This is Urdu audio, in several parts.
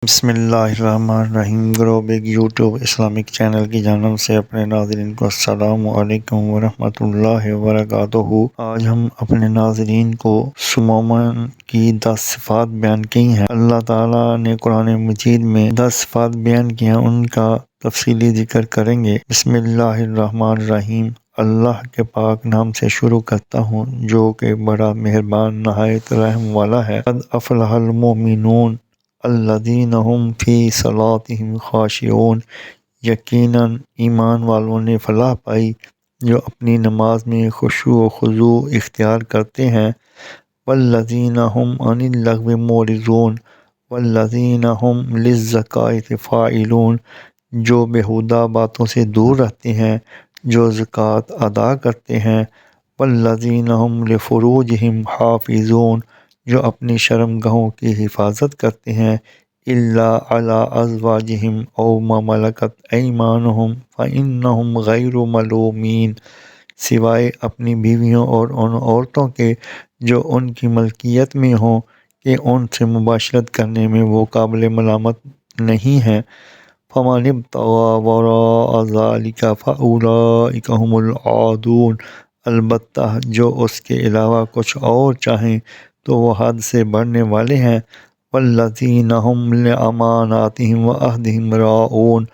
بسم اللہ الرحمن الرحیم۔ گروبگ یوٹیوب اسلامک چینل کی جانب سے اپنے ناظرین کو السلام علیکم ورحمۃ اللہ وبرکاتہ۔ آج ہم اپنے ناظرین کو مومن کی 10 صفات بیان کی ہیں۔ اللہ تعالیٰ نے قرآن مجید میں 10 صفات بیان کی ہیں، ان کا تفصیلی ذکر کریں گے۔ بسم اللہ الرحمن الرحیم۔ اللہ کے پاک نام سے شروع کرتا ہوں جو کہ بڑا مہربان نہایت رحم والا ہے۔ قد افلح المؤمنون الذین هم فی صلاتهم خاشعون۔ یقیناً ایمان والوں نے فلاح پائی جو اپنی نماز میں خشوع و خضوع اختیار کرتے ہیں۔ والذین هم عن اللغو معرضون والذین هم للزکوٰۃ فاعلون۔ جو بیہودہ باتوں سے دور رہتے ہیں، جو زکوٰۃ ادا کرتے ہیں۔ والذین هم لفروجهم حافظون۔ جو اپنی شرم گاہوں کی حفاظت کرتے ہیں۔ الا علی ازواجہم او ما ملکت ایمانہم فانہم غیر ملومین۔ سوائے اپنی بیویوں اور ان عورتوں کے جو ان کی ملکیت میں ہوں کہ ان سے مباشرت کرنے میں وہ قابل ملامت نہیں ہیں۔ فمن ابتغی وراء ذلک فاولئک هم العادون۔ البتہ جو اس کے علاوہ کچھ اور چاہیں تو وہ حد سے بڑھنے والے ہیں۔ والذین هم لاماناتہم وعہدہم راعون۔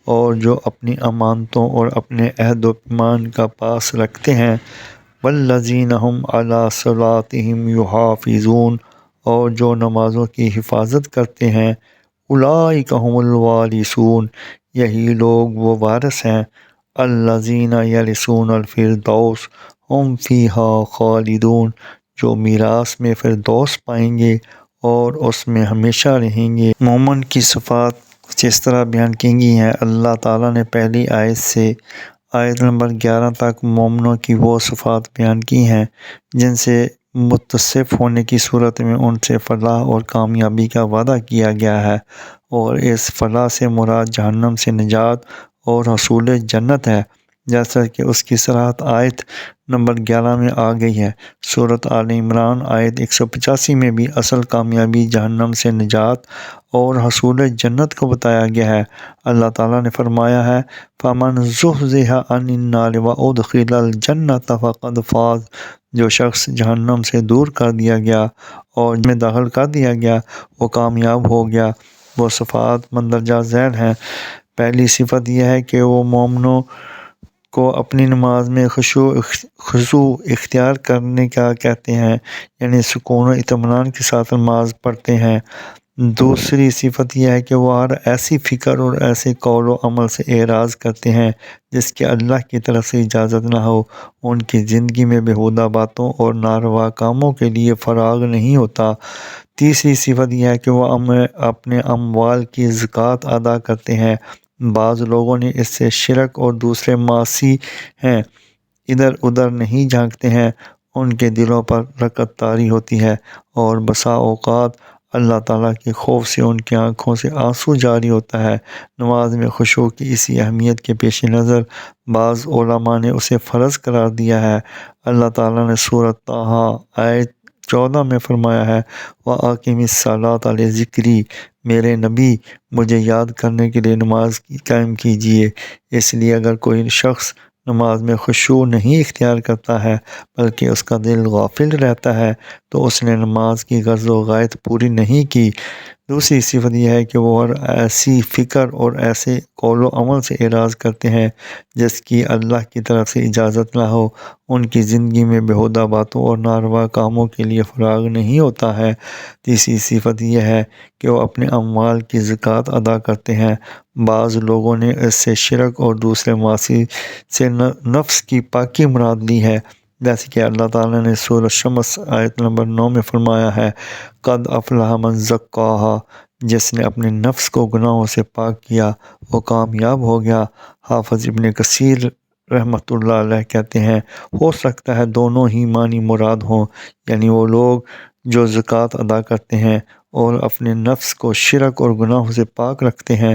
اور جو اپنی امانتوں اور اپنے عہد و پیمان کا پاس رکھتے ہیں۔ والذین هم علی صلاتہم یحافظون۔ اور جو نمازوں کی حفاظت کرتے ہیں۔ اولئک هم الوارثون۔ یہی لوگ وہ وارث ہیں۔ الذین یرثون الفردوس هم فیہا خالدون۔ جو میراث میں فردوس پائیں گے اور اس میں ہمیشہ رہیں گے۔ مومن کی صفات کچھ اس طرح بیان کی گئی ہیں۔ اللہ تعالیٰ نے پہلی آیت سے آیت نمبر 11 تک مومنوں کی وہ صفات بیان کی ہیں جن سے متصف ہونے کی صورت میں ان سے فلاح اور کامیابی کا وعدہ کیا گیا ہے، اور اس فلاح سے مراد جہنم سے نجات اور حصول جنت ہے، جیسا کہ اس کی صراحت آیت نمبر 11 میں آ گئی ہے۔ سورۃ آل عمران آیت 185 میں بھی اصل کامیابی جہنم سے نجات اور حصول جنت کو بتایا گیا ہے۔ اللہ تعالیٰ نے فرمایا ہے فَمَنْ زُحْزِحَ عَنِ النَّارِ وَأُدْخِلَ الْجَنَّةَ فَقَدْ فَازَ۔ جو شخص جہنم سے دور کر دیا گیا اور میں داخل کر دیا گیا وہ کامیاب ہو گیا۔ وہ صفات مندرجہ ذیل ہیں۔ پہلی صفت یہ ہے کہ وہ مومنوں کو اپنی نماز میں خضوع اختیار کرنے کا کہتے ہیں، یعنی سکون و اطمینان کے ساتھ نماز پڑھتے ہیں۔ دوسری صفت یہ ہے کہ وہ ہر ایسی فکر اور ایسے قول و عمل سے اعراض کرتے ہیں جس کے اللہ کی طرف سے اجازت نہ ہو۔ ان کی زندگی میں بیہودہ باتوں اور ناروا کاموں کے لیے فراغ نہیں ہوتا۔ تیسری صفت یہ ہے کہ وہ اپنے اموال کی زکوٰۃ ادا کرتے ہیں۔ بعض لوگوں نے اس سے شرک اور دوسرے معاصی ہیں، ادھر ادھر نہیں جھانکتے ہیں، ان کے دلوں پر رکعت طاری ہوتی ہے، اور بسا اوقات اللہ تعالیٰ کے خوف سے ان کی آنکھوں سے آنسو جاری ہوتا ہے۔ نماز میں خشوع کی اسی اہمیت کے پیش نظر بعض علماء نے اسے فرض قرار دیا ہے۔ اللہ تعالیٰ نے سورۃ طٰہٰ آیت 14 میں فرمایا ہے وَأَقِمِ الصَّلَاةَ لِذِکْرِی۔ میرے نبی، مجھے یاد کرنے کے لیے نماز قائم کیجیے۔ اس لیے اگر کوئی شخص نماز میں خشوع نہیں اختیار کرتا ہے بلکہ اس کا دل غافل رہتا ہے تو اس نے نماز کی غرض و غایت پوری نہیں کی۔ دوسری صفت یہ ہے کہ وہ ہر ایسی فکر اور ایسے قول و عمل سے اعراض کرتے ہیں جس کی اللہ کی طرف سے اجازت نہ ہو۔ ان کی زندگی میں بیہودہ باتوں اور ناروا کاموں کے لیے فراغ نہیں ہوتا ہے۔ تیسری صفت یہ ہے کہ وہ اپنے اموال کی زکوٰۃ ادا کرتے ہیں۔ بعض لوگوں نے اس سے شرک اور دوسرے معاصی سے نفس کی پاکی مراد لی ہے، جیسے کہ اللہ تعالیٰ نے سورۃ شمس آیت نمبر 9 میں فرمایا ہے قد افلح من زکاھا۔ جس نے اپنے نفس کو گناہوں سے پاک کیا وہ کامیاب ہو گیا۔ حافظ ابن کثیر رحمۃ اللہ علیہ کہتے ہیں ہو سکتا ہے دونوں ہی معنی مراد ہوں، یعنی وہ لوگ جو زکوٰۃ ادا کرتے ہیں اور اپنے نفس کو شرک اور گناہوں سے پاک رکھتے ہیں،